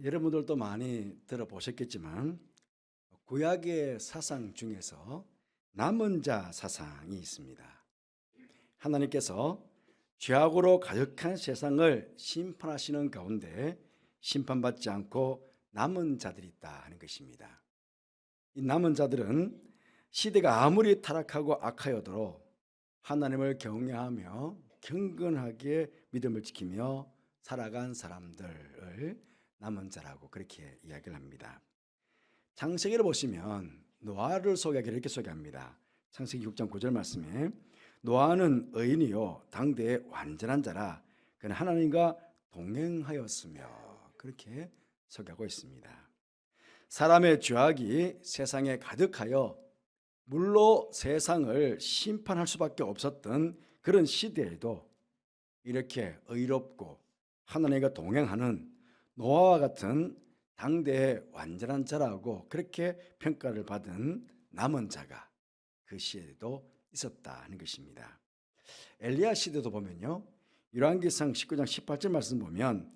여러분들도 많이 들어보셨겠지만 구약의 사상 중에서 남은 자 사상이 있습니다. 하나님께서 죄악으로 가득한 세상을 심판하시는 가운데 심판받지 않고 남은 자들이 있다 하는 것입니다. 이 남은 자들은 시대가 아무리 타락하고 악하여도 하나님을 경외하며 경건하게 믿음을 지키며 살아간 사람들을 남은 자라고 그렇게 이야기를 합니다. 창세기를 보시면 노아를 소개하기를 이렇게 소개합니다. 창세기 6장 9절 말씀에 노아는 의인이요 당대의 완전한 자라 그는 하나님과 동행하였으며 그렇게 소개하고 있습니다. 사람의 죄악이 세상에 가득하여 물로 세상을 심판할 수밖에 없었던 그런 시대에도 이렇게 의롭고 하나님과 동행하는 노아와 같은 당대의 완전한 자라고 그렇게 평가를 받은 남은 자가 그 시대에도 있었다 하는 것입니다. 엘리야 시대도 보면요, 열왕기상 19장 18절 말씀 보면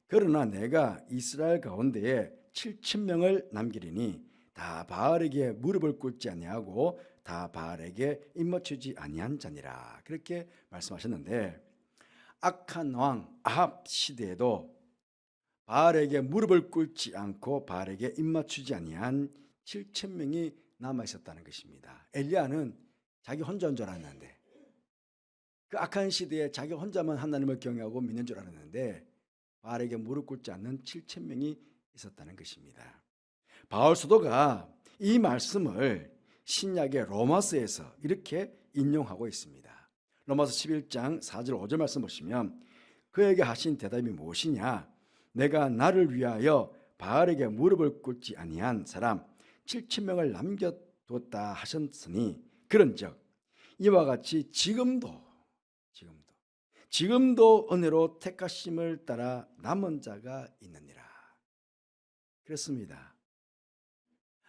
그러나 내가 이스라엘 가운데에 7,000명을 남기리니 다 바알에게 무릎을 꿇지 아니하고 다 바알에게 입맞추지 아니한 자니라 그렇게 말씀하셨는데, 악한 왕 아합 시대에도 바알에게 무릎을 꿇지 않고 바알에게 입맞추지 아니한 7,000명이 남아 있었다는 것입니다. 엘리야는 자기 혼자 온 줄 알았는데, 그 악한 시대에 자기 혼자만 하나님을 경외하고 믿는 줄 알았는데 바알에게 무릎 꿇지 않는 7,000명이 있었다는 것입니다. 바울 사도가 이 말씀을 신약의 로마서에서 이렇게 인용하고 있습니다. 로마서 11장 4절 5절 말씀 보시면 그에게 하신 대답이 무엇이냐, 내가 나를 위하여 바알에게 무릎을 꿇지 아니한 사람 7,000명을 남겨두었다 하셨으니 그런즉 이와 같이 지금도 은혜로 택하심을 따라 남은 자가 있느니라. 그렇습니다.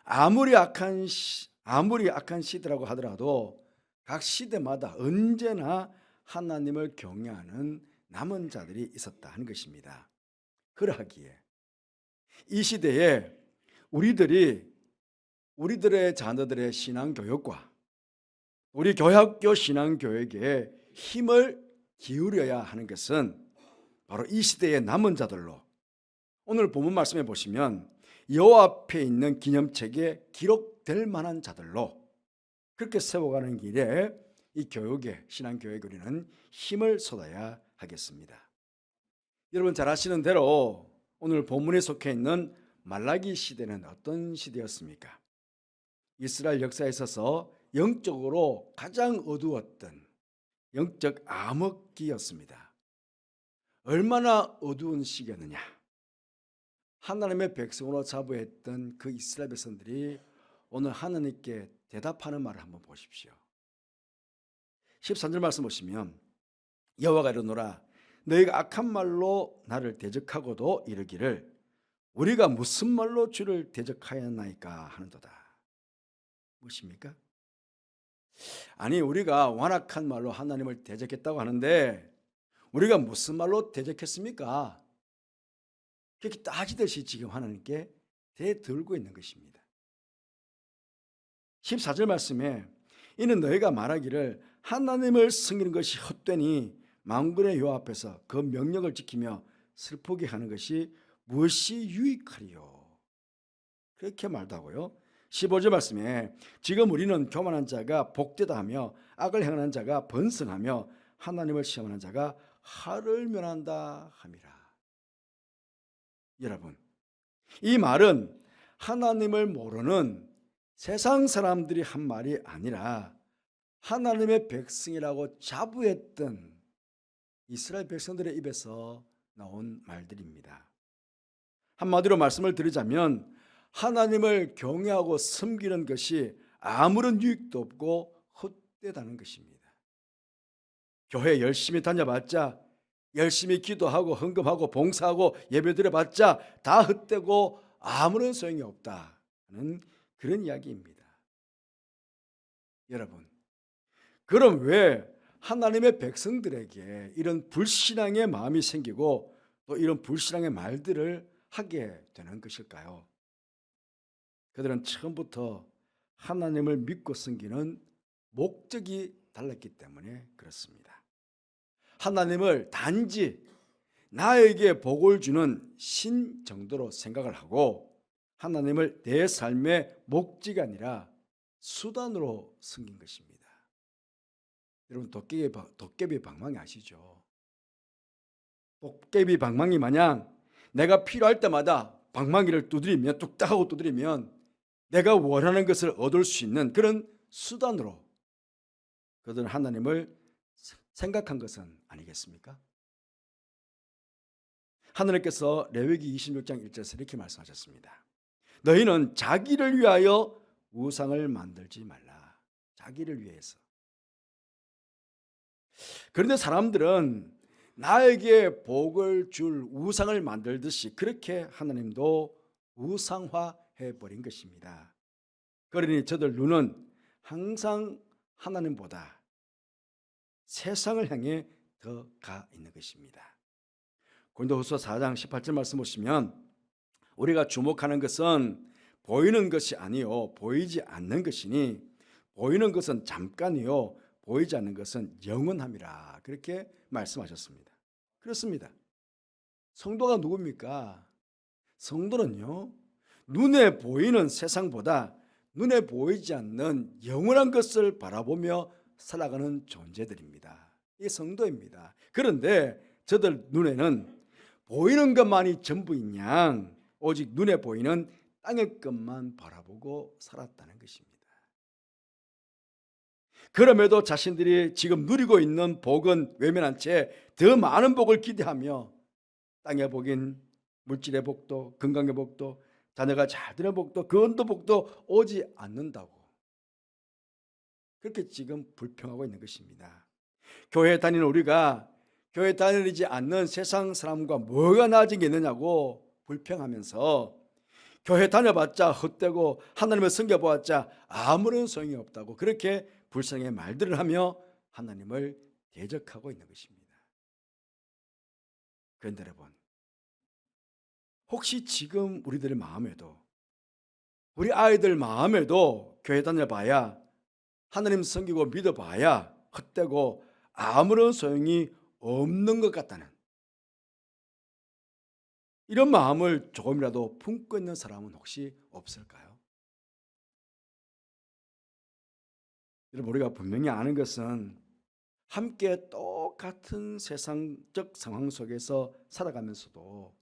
아무리 악한 시대라고 하더라도 각 시대마다 언제나 하나님을 경외하는 남은 자들이 있었다 하는 것입니다. 그러하기에 이 시대에 우리들의 자녀들의 신앙교육과 우리 교학교 신앙교육에 힘을 기울여야 하는 것은 바로 이 시대의 남은 자들로, 오늘 본문 말씀해 보시면 여호와 앞에 있는 기념책에 기록될 만한 자들로 그렇게 세워가는 길에 이 교육에, 신앙교육에 우리는 힘을 쏟아야 하겠습니다. 여러분 잘 아시는 대로 오늘 본문에 속해 있는 말라기 시대는 어떤 시대였습니까? 이스라엘 역사에 있어서 영적으로 가장 어두웠던 영적 암흑기였습니다. 얼마나 어두운 시기였느냐, 하나님의 백성으로 자부했던 그 이스라엘 백성들이 오늘 하나님께 대답하는 말을 한번 보십시오. 13절 말씀 보시면 여호와가 이르노라 너희가 악한 말로 나를 대적하고도 이르기를 우리가 무슨 말로 주를 대적하였나이까 하는도다. 무엇입니까? 아니, 우리가 완악한 말로 하나님을 대적했다고 하는데 우리가 무슨 말로 대적했습니까? 그렇게 따지듯이 지금 하나님께 대들고 있는 것입니다. 14절 말씀에 이는 너희가 말하기를 하나님을 섬기는 것이 헛되니 만군의 여호와 앞에서 그 명령을 지키며 슬프게 하는 것이 무엇이 유익하리요? 그렇게 말도 하고요. 15절 말씀에 지금 우리는 교만한 자가 복되다 하며 악을 행하는 자가 번성하며 하나님을 시험하는 자가 화를 면한다 함이라. 여러분, 이 말은 하나님을 모르는 세상 사람들이 한 말이 아니라 하나님의 백성이라고 자부했던 이스라엘 백성들의 입에서 나온 말들입니다. 한마디로 말씀을 드리자면 하나님을 경외하고 섬기는 것이 아무런 유익도 없고 헛되다는 것입니다. 교회 열심히 다녀봤자, 열심히 기도하고 헌금하고 봉사하고 예배드려봤자 다 헛되고 아무런 소용이 없다는 그런 이야기입니다. 여러분, 그럼 왜 하나님의 백성들에게 이런 불신앙의 마음이 생기고 또 이런 불신앙의 말들을 하게 되는 것일까요? 그들은 처음부터 하나님을 믿고 섬기는 목적이 달랐기 때문에 그렇습니다. 하나님을 단지 나에게 복을 주는 신 정도로 생각을 하고 하나님을 내 삶의 목적이 아니라 수단으로 섬긴 것입니다. 여러분 도깨비 방망이 아시죠? 도깨비 방망이 마냥 내가 필요할 때마다 방망이를 두드리면 뚝딱 하고 두드리면 내가 원하는 것을 얻을 수 있는 그런 수단으로 그들은 하나님을 생각한 것은 아니겠습니까? 하나님께서 레위기 26장 1절에서 이렇게 말씀하셨습니다. 너희는 자기를 위하여 우상을 만들지 말라. 자기를 위해서. 그런데 사람들은 나에게 복을 줄 우상을 만들듯이 그렇게 하나님도 우상화해 버린 것입니다. 그러니 저들 눈은 항상 하나님보다 세상을 향해 더 가 있는 것입니다. 고린도후서 4장 18절 말씀 보시면 우리가 주목하는 것은 보이는 것이 아니요 보이지 않는 것이니 보이는 것은 잠깐이요 보이지 않는 것은 영원함이라 그렇게 말씀하셨습니다. 그렇습니다. 성도가 누굽니까? 성도는요 눈에 보이는 세상보다 눈에 보이지 않는 영원한 것을 바라보며 살아가는 존재들입니다. 이게 성도입니다. 그런데 저들 눈에는 보이는 것만이 전부인 양 오직 눈에 보이는 땅의 것만 바라보고 살았다는 것입니다. 그럼에도 자신들이 지금 누리고 있는 복은 외면한 채 더 많은 복을 기대하며 땅의 복인 물질의 복도 건강의 복도 자녀가 잘 되는 복도 건도 복도 오지 않는다고 그렇게 지금 불평하고 있는 것입니다. 교회 다니는 우리가 교회 다니지 않는 세상 사람과 뭐가 나아진 게 있느냐고 불평하면서 교회 다녀봤자 헛되고 하나님을 섬겨보았자 아무런 소용이 없다고 그렇게 불쌍의 말들을 하며 하나님을 대적하고 있는 것입니다. 그런데 여러분 혹시 지금 우리들의 마음에도 우리 아이들 마음에도 교회 다녀봐야 하나님 섬기고 믿어봐야 헛되고 아무런 소용이 없는 것 같다는 이런 마음을 조금이라도 품고 있는 사람은 혹시 없을까요? 여러분 우리가 분명히 아는 것은 함께 똑같은 세상적 상황 속에서 살아가면서도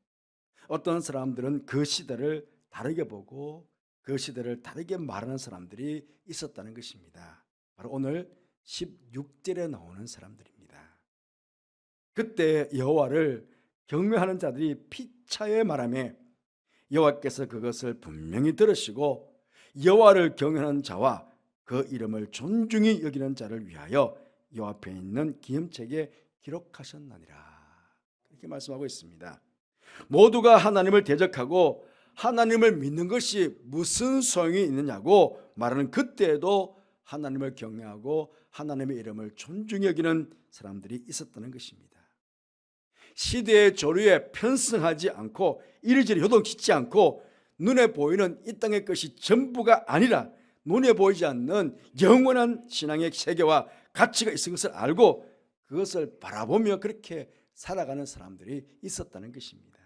어떤 사람들은 그 시대를 다르게 보고 그 시대를 다르게 말하는 사람들이 있었다는 것입니다. 바로 오늘 16절에 나오는 사람들입니다. 그때 여호와를 경외하는 자들이 피차에 말하며 여호와께서 그것을 분명히 들으시고 여호와를 경외하는 자와 그 이름을 존중히 여기는 자를 위하여 여호와 앞에 있는 기념책에 기록하셨나니라 이렇게 말씀하고 있습니다. 모두가 하나님을 대적하고 하나님을 믿는 것이 무슨 소용이 있느냐고 말하는 그때에도 하나님을 경외하고 하나님의 이름을 존중히 여기는 사람들이 있었다는 것입니다. 시대의 조류에 편승하지 않고 이리저리 요동치지 않고 눈에 보이는 이 땅의 것이 전부가 아니라 눈에 보이지 않는 영원한 신앙의 세계와 가치가 있는 것을 알고 그것을 바라보며 그렇게 살아가는 사람들이 있었다는 것입니다.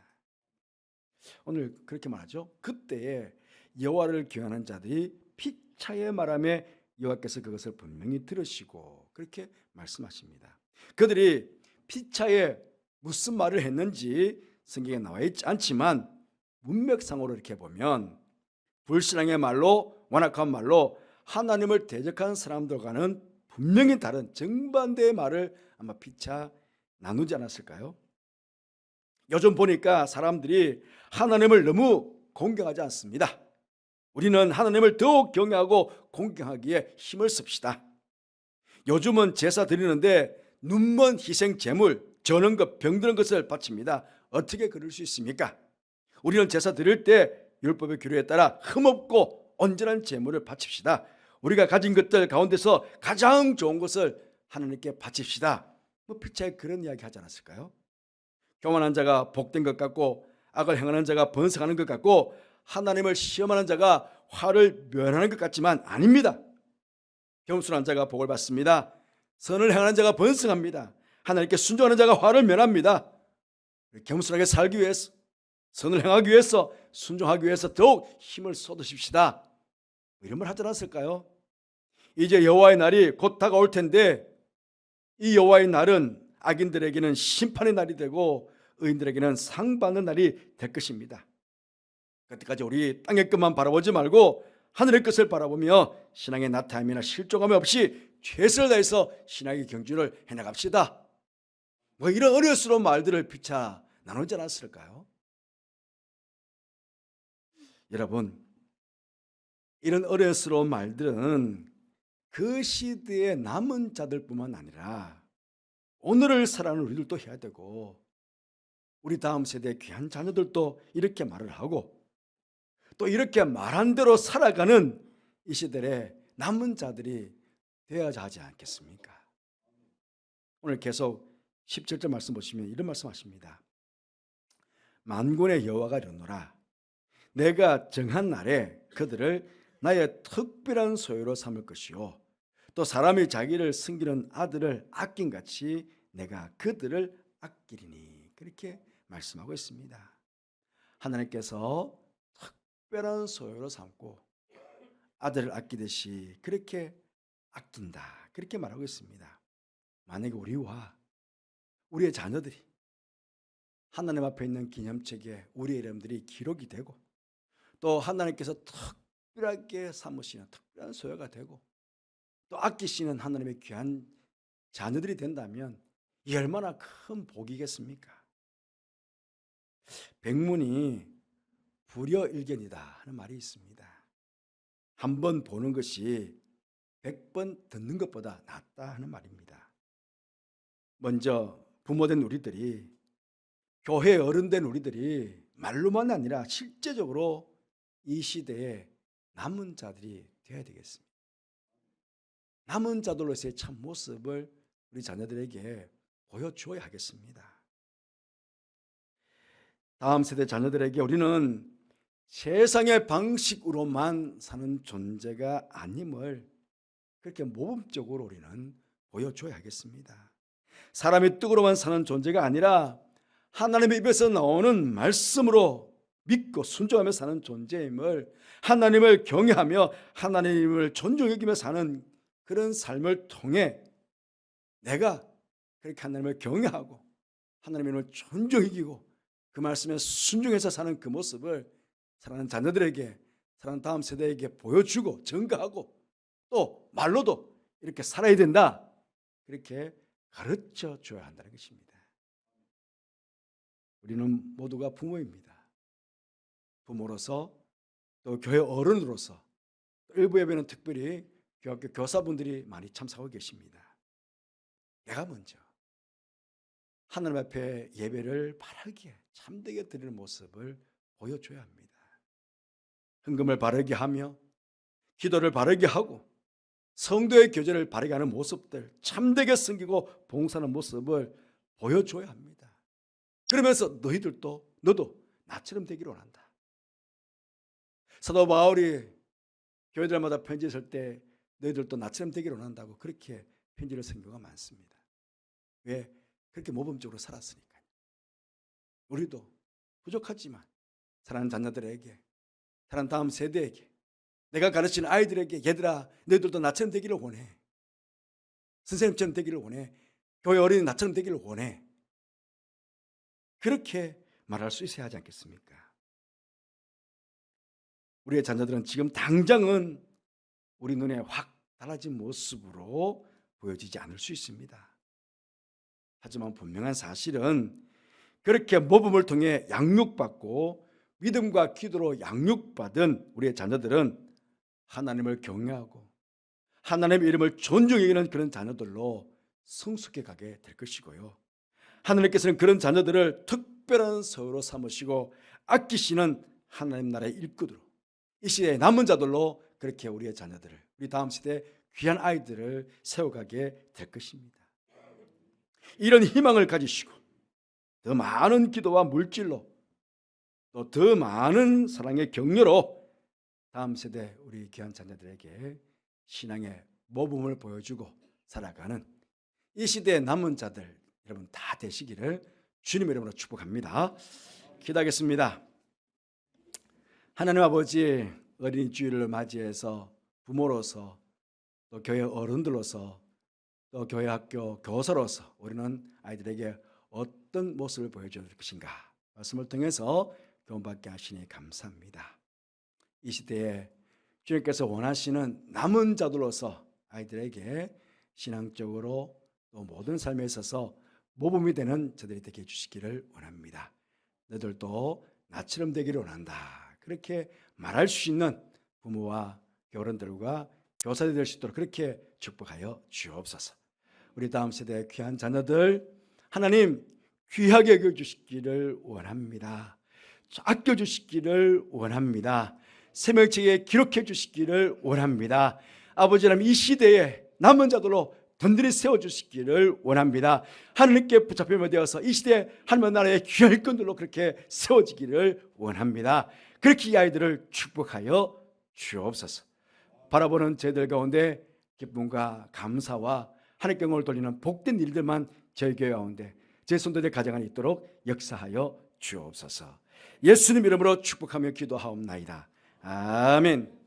오늘 그렇게 말하죠. 그때에 여호와를 경외하는 자들이 피차에 말하며 여호와께서 그것을 분명히 들으시고 그렇게 말씀하십니다. 그들이 피차에 무슨 말을 했는지 성경에 나와 있지 않지만 문맥상으로 이렇게 보면 불신앙의 말로 완악한 말로 하나님을 대적하는 사람들과는 분명히 다른 정반대의 말을 아마 피차 나누지 않았을까요? 요즘 보니까 사람들이 하나님을 너무 공경하지 않습니다. 우리는 하나님을 더욱 경외하고 공경하기에 힘을 씁시다. 요즘은 제사 드리는데 눈먼 희생 제물 저는 것 병드는 것을 바칩니다. 어떻게 그럴 수 있습니까? 우리는 제사 드릴 때 율법의 규례에 따라 흠없고 온전한 제물을 바칩시다. 우리가 가진 것들 가운데서 가장 좋은 것을 하나님께 바칩시다. 피차에 그런 이야기 하지 않았을까요? 교만한 자가 복된 것 같고 악을 행하는 자가 번성하는 것 같고 하나님을 시험하는 자가 화를 면하는 것 같지만 아닙니다. 겸손한 자가 복을 받습니다. 선을 행하는 자가 번성합니다. 하나님께 순종하는 자가 화를 면합니다. 겸손하게 살기 위해서, 선을 행하기 위해서, 순종하기 위해서 더욱 힘을 쏟으십시다. 이런 말 하지 않았을까요? 이제 여호와의 날이 곧 다가올 텐데 이 여호와의 날은 악인들에게는 심판의 날이 되고 의인들에게는 상 받는 날이 될 것입니다. 그때까지 우리 땅의 것만 바라보지 말고 하늘의 것을 바라보며 신앙의 나타남이나 실족함이 없이 최선을 다해서 신앙의 경주를 해나갑시다. 이런 어려스러운 말들을 피차 나누지 않았을까요? 여러분, 이런 어려스러운 말들은 그 시대의 남은 자들뿐만 아니라 오늘을 살아가는 우리들도 해야 되고 우리 다음 세대의 귀한 자녀들도 이렇게 말을 하고 또 이렇게 말한 대로 살아가는 이 시대의 남은 자들이 되어야 하지 않겠습니까? 오늘 계속 17절 말씀 보시면 이런 말씀하십니다. 만군의 여호와가 이르노라 내가 정한 날에 그들을 나의 특별한 소유로 삼을 것이요 또 사람이 자기를 섬기는 아들을 아낀같이 내가 그들을 아끼리니 그렇게 말씀하고 있습니다. 하나님께서 특별한 소유로 삼고 아들을 아끼듯이 그렇게 아낀다 그렇게 말하고 있습니다. 만약에 우리와 우리의 자녀들이 하나님 앞에 있는 기념책에 우리의 이름들이 기록이 되고 또 하나님께서 특별하게 삼으시는 특별한 소유가 되고 또 아끼시는 하나님의 귀한 자녀들이 된다면 이 얼마나 큰 복이겠습니까? 백문이 불여일견이다 하는 말이 있습니다. 한 번 보는 것이 100번 듣는 것보다 낫다 하는 말입니다. 먼저 부모된 우리들이 교회 어른된 우리들이 말로만 아니라 실제적으로 이 시대에 남은 자들이 되어야 되겠습니다. 남은 자들로서의 참 모습을 우리 자녀들에게 보여주어야 하겠습니다. 다음 세대 자녀들에게 우리는 세상의 방식으로만 사는 존재가 아님을 그렇게 모범적으로 우리는 보여줘야 하겠습니다. 사람의 뜻으로만 사는 존재가 아니라 하나님의 입에서 나오는 말씀으로 믿고 순종하며 사는 존재임을 하나님을 경외하며 하나님을 존중히 여기며 사는 그런 삶을 통해 내가 그렇게 하나님을 경외하고 하나님을 존중히 여기고 그 말씀에 순종해서 사는 그 모습을 사랑하는 자녀들에게 사랑하는 다음 세대에게 보여주고 증거하고 또 말로도 이렇게 살아야 된다 그렇게 가르쳐 줘야 한다는 것입니다. 우리는 모두가 부모입니다. 부모로서 또 교회 어른으로서 일부 예배는 특별히 교학교 교사분들이 많이 참석하고 계십니다. 내가 먼저 하나님 앞에 예배를 바르게 참되게 드리는 모습을 보여줘야 합니다. 헌금을 바르게 하며 기도를 바르게 하고 성도의 교제를 바르게 하는 모습들 참되게 섬기고 봉사하는 모습을 보여줘야 합니다. 그러면서 너도 나처럼 되기를 원한다. 사도 바울이 교회들마다 편지 쓸 때 너희들도 나처럼 되기를 원한다고 그렇게 편지를 쓴 경우가 많습니다. 왜? 그렇게 모범적으로 살았으니까요. 우리도 부족하지만 사랑하는 자녀들에게 사랑하는 다음 세대에게 내가 가르치는 아이들에게 얘들아 너희들도 나처럼 되기를 원해. 선생님처럼 되기를 원해. 교회 어린이 나처럼 되기를 원해. 그렇게 말할 수 있어야 하지 않겠습니까? 우리의 자녀들은 지금 당장은 우리 눈에 확 달라진 모습으로 보여지지 않을 수 있습니다. 하지만 분명한 사실은 그렇게 모범을 통해 양육받고 믿음과 기도로 양육받은 우리의 자녀들은 하나님을 경외하고 하나님의 이름을 존중히 여기는 그런 자녀들로 성숙해 가게 될 것이고요. 하나님께서는 그런 자녀들을 특별한 서로 삼으시고 아끼시는 하나님 나라의 일꾼으로 이 시대의 남은 자들로 그렇게 우리의 자녀들을 우리 다음 세대 귀한 아이들을 세워가게 될 것입니다. 이런 희망을 가지시고 더 많은 기도와 물질로 또 더 많은 사랑의 격려로 다음 세대 우리 귀한 자녀들에게 신앙의 모범을 보여주고 살아가는 이 시대의 남은 자들 여러분 다 되시기를 주님의 이름으로 축복합니다. 기도하겠습니다. 하나님 아버지, 어린이 주일을 맞이해서 부모로서 또 교회 어른들로서 또 교회 학교 교사로서 우리는 아이들에게 어떤 모습을 보여줘야 될 것인가 말씀을 통해서 교훈받게 하시니 감사합니다. 이 시대에 주님께서 원하시는 남은 자들로서 아이들에게 신앙적으로 또 모든 삶에 있어서 모범이 되는 저들이 되게 해주시기를 원합니다. 너희들도 나처럼 되기를 원한다. 그렇게 말할 수 있는 부모와 어른들과 교사들이 될 수 있도록 그렇게 축복하여 주옵소서. 우리 다음 세대의 귀한 자녀들 하나님 귀하게 여겨주시기를 원합니다. 아껴주시기를 원합니다. 생명책에 기록해 주시기를 원합니다. 아버지라면 이 시대에 남은 자들로 든든히 세워주시기를 원합니다. 하느님께 붙잡히며 되어서 이 시대에 하나님 나라의 귀한 일꾼들로 그렇게 세워지기를 원합니다. 그렇게 이 아이들을 축복하여 주옵소서. 바라보는 저희들 가운데 기쁨과 감사와 하나님께 영광을 돌리는 복된 일들만 저희 교회 가운데 제 손들의 가정 안에 있도록 역사하여 주옵소서. 예수님 이름으로 축복하며 기도하옵나이다. 아멘.